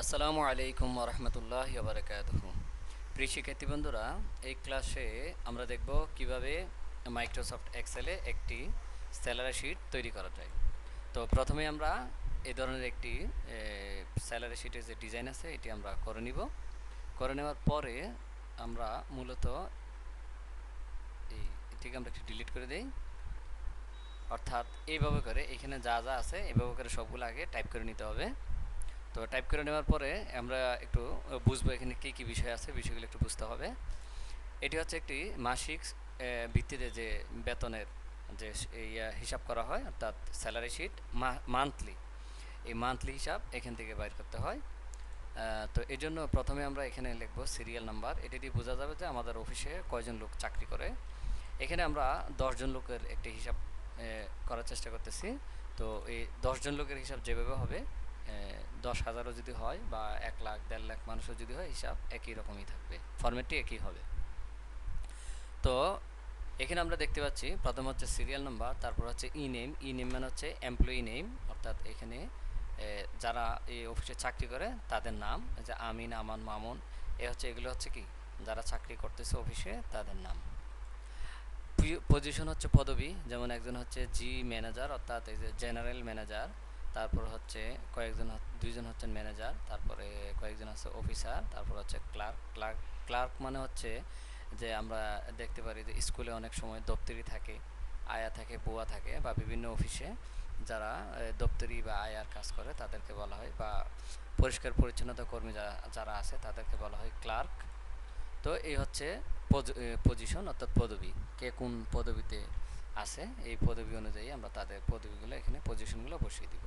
আসসালামু আলাইকুম ওরহমতুল্লাহি ওয়া বারাকাতুহু। প্রিয় শিক্ষার্থী বন্ধুরা, এই ক্লাসে আমরা দেখব কিভাবে মাইক্রোসফট এক্সেলে একটি স্যালারি শিট তৈরি করা যায়। তো প্রথমে আমরা এই ধরনের একটি স্যালারি শিটের যে ডিজাইন আছে এটি আমরা করে নিব। করে নেওয়ার পরে আমরা মূলত এটিকে আমরা একটু ডিলিট করে দেই। অর্থাৎ এইভাবে করে এখানে যা যা আছে এইভাবে করে সবগুলো আগে টাইপ করে নিতে হবে। তো টাইপ করে নেওয়ার পরে আমরা একটু বুঝবো এখানে কী কী বিষয় আছে, বিষয়গুলো একটু বুঝতে হবে। এটি হচ্ছে একটি মাসিক ভিত্তিতে যে বেতনের যে হিসাব করা হয়, অর্থাৎ স্যালারি শিট মান্থলি। এই মান্থলি হিসাব এখান থেকে বাইর করতে হয়। তো এই জন্য প্রথমে আমরা এখানে লিখবো সিরিয়াল নাম্বার। এটি দিয়ে বোঝা যাবে যে আমাদের অফিসে কয়জন লোক চাকরি করে। এখানে আমরা 10জন লোকের একটি হিসাব করার চেষ্টা করতেছি। তো এই 10জন লোকের হিসাব যেভাবে হবে, 10,000ও যদি হয় বা 1 লাখ 1.5 লাখ মানুষও যদি হয়, হিসাব একই রকমই থাকবে, ফরম্যাটটি একই হবে। তো এখানে আমরা দেখতে পাচ্ছি প্রথম হচ্ছে সিরিয়াল নাম্বার, তারপর হচ্ছে ই নেম। ই নেম মানে হচ্ছে এমপ্লয়ি নেম, অর্থাৎ এখানে যারা এই অফিসে চাকরি করে তাদের নাম, যে আমিন, আমান, মামুন, এগুলো হচ্ছে কি যারা চাকরি করতেছে অফিসে তাদের নাম। পজিশন হচ্ছে পদবি, যেমন একজন হচ্ছে জি ম্যানেজার, অর্থাৎ এই যে জেনারেল ম্যানেজার। তারপর হচ্ছে দুইজন হচ্ছেন ম্যানেজার, তারপরে কয়েকজন আছে অফিসার, তারপর হচ্ছে ক্লার্ক মানে হচ্ছে যে আমরা দেখতে পারি যে স্কুলে অনেক সময় দপ্তরি থাকে, আয়া থাকে, বুয়া থাকে, বা বিভিন্ন অফিসে যারা দপ্তরি বা আয়ার কাজ করে তাদেরকে বলা হয়, বা পরিষ্কার পরিচ্ছন্নতা কর্মী যারা আছে তাদেরকে বলা হয় ক্লার্ক। তো এই হচ্ছে পজিশন, অর্থাৎ পদবি, কে কোন পদবিতে আছে এই পদবি অনুযায়ী আমরা তাদের পদবিগুলো এখানে পজিশনগুলো বসিয়ে দিব।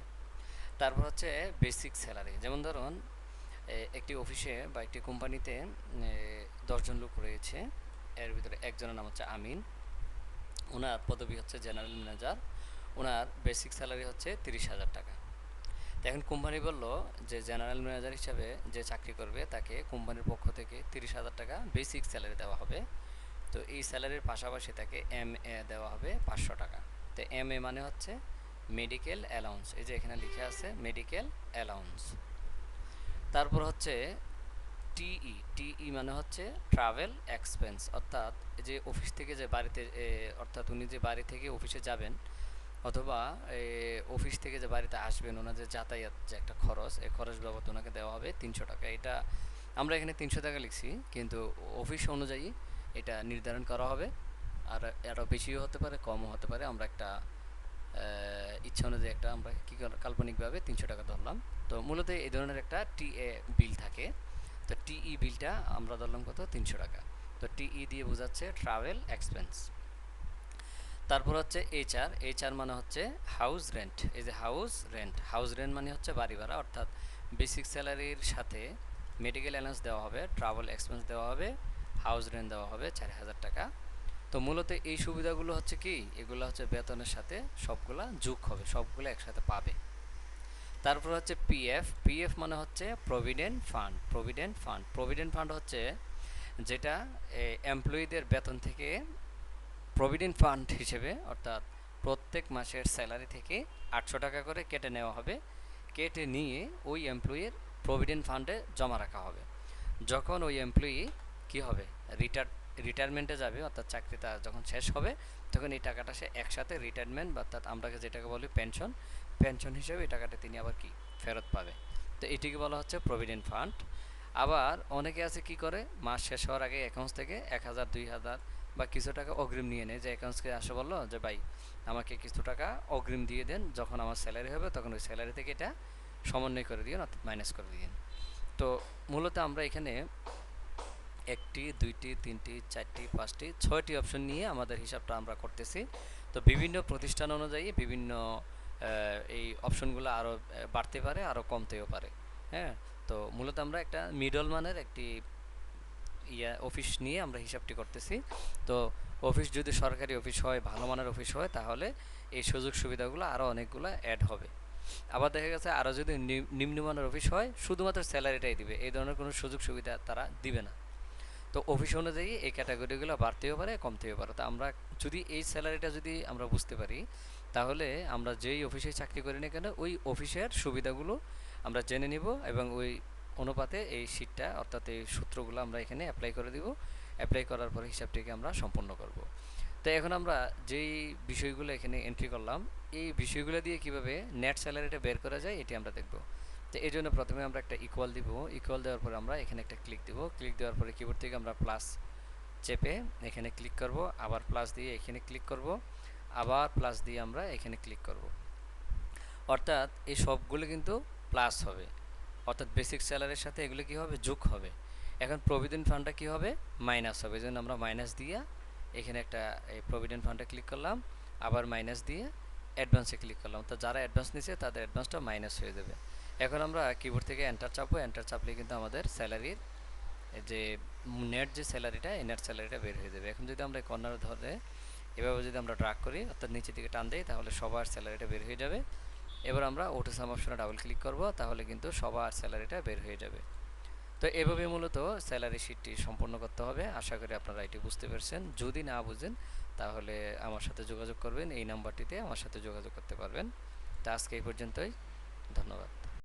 তারপর হচ্ছে বেসিক স্যালারি। যেমন ধরুন একটি অফিসে বা একটি কোম্পানিতে 10জন লোক রয়েছে, এর ভিতরে একজনের নাম হচ্ছে আমিন, ওনার পদবি হচ্ছে জেনারেল ম্যানেজার, ওনার বেসিক স্যালারি হচ্ছে 30,000 টাকা। তো এখন কোম্পানি বলল যে জেনারেল ম্যানেজার হিসাবে যে চাকরি করবে তাকে কোম্পানির পক্ষ থেকে 30,000 টাকা বেসিক স্যালারি দেওয়া হবে। তো এই স্যালারির পাশাপাশি তাকে MA দেওয়া হবে 500 টাকা। তো MA মানে হচ্ছে মেডিকেল অ্যালাউন্স, এই যে এখানে লিখে আছে মেডিকেল অ্যালাউন্স। তারপর হচ্ছে টিই মানে হচ্ছে ট্রাভেল এক্সপেন্স, অর্থাৎ যে অফিস থেকে যে বাড়িতে অর্থাৎ উনি যে বাড়ি থেকে অফিসে যাবেন, অথবা অফিস থেকে যে বাড়িতে আসবেন, ওনাদের যাতায়াত যে একটা খরচ, এই খরচ বাবদ ওনাকে দেওয়া হবে 300 টাকা। এটা আমরা এখানে 300 টাকা লিখছি, কিন্তু অফিস অনুযায়ী এটা নির্ধারণ করা হবে। আর আরও বেশিও হতে পারে, কমও হতে পারে। আমরা একটা ইচ্ছা অনুযায়ী একটা আমরা কী কাল্পনিকভাবে 300 টাকা ধরলাম। তো মূলত এই ধরনের একটা টিএ বিল থাকে। তো টিই বিলটা আমরা ধরলাম কত, 300 টাকা। তো টিই দিয়ে বোঝাচ্ছে ট্রাভেল এক্সপেন্স। তারপর হচ্ছে এইচআর মানে হচ্ছে হাউস রেন্ট। এই যে হাউস রেন্ট মানে হচ্ছে বাড়ি ভাড়া, অর্থাৎ বেসিক স্যালারির সাথে মেডিকেল অ্যালাউন্স দেওয়া হবে, ট্রাভেল এক্সপেন্স দেওয়া হবে, হাউস রেন্ট দেওয়া হবে 4,000 টাকা। তো মূলত এই সুবিধাগুলো হচ্ছে কি, এগুলো হচ্ছে বেতনের সাথে সবগুলা যোগ হবে, সবগুলো একসাথে পাবে। তারপর হচ্ছে পিএফ মানে হচ্ছে প্রভিডেন্ট ফান্ড হচ্ছে যেটা এমপ্লয়ীদের বেতন থেকে প্রভিডেন্ট ফান্ড হিসেবে, অর্থাৎ প্রত্যেক মাসের স্যালারি থেকে 800 টাকা করে কেটে নেওয়া হবে। কেটে নিয়ে ওই এমপ্লয়ির প্রভিডেন্ট ফান্ডে জমা রাখা হবে। যখন ওই এমপ্লয়ি কী হবে, রিটায়ারমেন্টে যাবে, অর্থাৎ চাকরিটা যখন শেষ হবে, তখন এই টাকাটা সে একসাথে রিটায়ারমেন্ট, অর্থাৎ আমরা যেটাকে বলি পেনশন হিসেবে এই টাকাটা তিনি আবার কি ফেরত পাবে। তো এটিকে বলা হচ্ছে প্রভিডেন্ট ফান্ড। আবার অনেকে আছে কি করে, মাস শেষ হওয়ার আগে অ্যাকাউন্টস থেকে 1,000 2,000 বা কিছু টাকা অগ্রিম নিয়ে নেয়, যে অ্যাকাউন্টসকে আসে বললো যে ভাই আমাকে কিছু টাকা অগ্রিম দিয়ে দেন, যখন আমার স্যালারি হবে তখন ওই স্যালারি থেকে এটা সমন্বয় করে দিন, অর্থাৎ মাইনাস করে দিন। তো মূলত আমরা এখানে 1টি 2টি 3টি 4টি 5টি 6টি অপশন নিয়ে আমাদের হিসাবটা আমরা করতেছি। তো বিভিন্ন প্রতিষ্ঠান অনুযায়ী বিভিন্ন এই অপশনগুলো আরও বাড়তে পারে, আরও কমতেও পারে। হ্যাঁ, তো মূলত আমরা একটা মিডল মানের একটি অফিস নিয়ে আমরা হিসাবটি করতেছি। তো অফিস যদি সরকারি অফিস হয়, ভালো মানের অফিস হয়, তাহলে এই সুযোগ সুবিধাগুলো আরও অনেকগুলো অ্যাড হবে। আবার দেখা গেছে আরও যদি নিম্নমানের অফিস হয়, শুধুমাত্র স্যালারিটাই দিবে, এই ধরনের কোনো সুযোগ সুবিধা তারা দিবে না। তো অফিস অনুযায়ী এই ক্যাটাগরিগুলো বাড়তেও পারে, কমতেও পারে। তো আমরা যদি এই স্যালারিটা যদি আমরা বুঝতে পারি, তাহলে আমরা যেই অফিসে চাকরি করি না কেন ওই অফিসের সুবিধাগুলো আমরা জেনে নিব, এবং ওই অনুপাতে এই শীটটা অর্থাৎ এই সূত্রগুলো আমরা এখানে অ্যাপ্লাই করে দিব। অ্যাপ্লাই করার পরে হিসাবটিকে আমরা সম্পূর্ণ করব। তো এখন আমরা যেই বিষয়গুলো এখানে এন্ট্রি করলাম, এই বিষয়গুলো দিয়ে কিভাবে নেট স্যালারিটা বের করা যায় এটি আমরা দেখব। তো এই জন্য প্রথমে আমরা একটা ইকুয়াল দিব। ইকুয়াল দেওয়ার পরে আমরা এখানে একটা ক্লিক দিব। ক্লিক দেওয়ার পরে কিবোর্ড থেকে আমরা প্লাস চেপে এখানে ক্লিক করব, আবার প্লাস দিয়ে এখানে ক্লিক করব, আবার প্লাস দিয়ে আমরা এখানে ক্লিক করব। অর্থাৎ এই সবগুলো কিন্তু প্লাস হবে, অর্থাৎ বেসিক স্যালারির সাথে এগুলো কি হবে, যোগ হবে। এখন প্রভিডেন্ট ফান্ডটা কি হবে, মাইনাস হবে। এই জন্য আমরা মাইনাস দিয়ে এখানে একটা এই প্রভিডেন্ট ফান্ডে ক্লিক করলাম, আবার মাইনাস দিয়ে অ্যাডভান্সে ক্লিক করলাম। তো যারা অ্যাডভান্স নিচ্ছে তাদের অ্যাডভান্সটা মাইনাস হয়ে যাবে। এখন আমরা কিবোর্ড থেকে এন্টার চাপবো। এন্টার চাপলে কিন্তু আমাদের স্যালারির যে নেট যে স্যালারিটা, এই নেট স্যালারিটা বের হয়ে যাবে। এখন যদি আমরা কর্নার ধরে এভাবে যদি আমরা ড্রাগ করি, অর্থাৎ নিচের দিকে টান দিই, তাহলে সবার স্যালারিটা বের হয়ে যাবে। এবার আমরা ওটো সাম অপশনে ডাবল ক্লিক করব, তাহলে কিন্তু সবার স্যালারিটা বের হয়ে যাবে। তো এভাবে মূলত স্যালারি শিটটি সম্পূর্ণ করতে হবে। আশা করি আপনারা এটি বুঝতে পেরেছেন। যদি না বুঝেন তাহলে আমার সাথে যোগাযোগ করবেন, এই নাম্বারটিতে আমার সাথে যোগাযোগ করতে পারবেন। তো আজকে এই পর্যন্তই, ধন্যবাদ।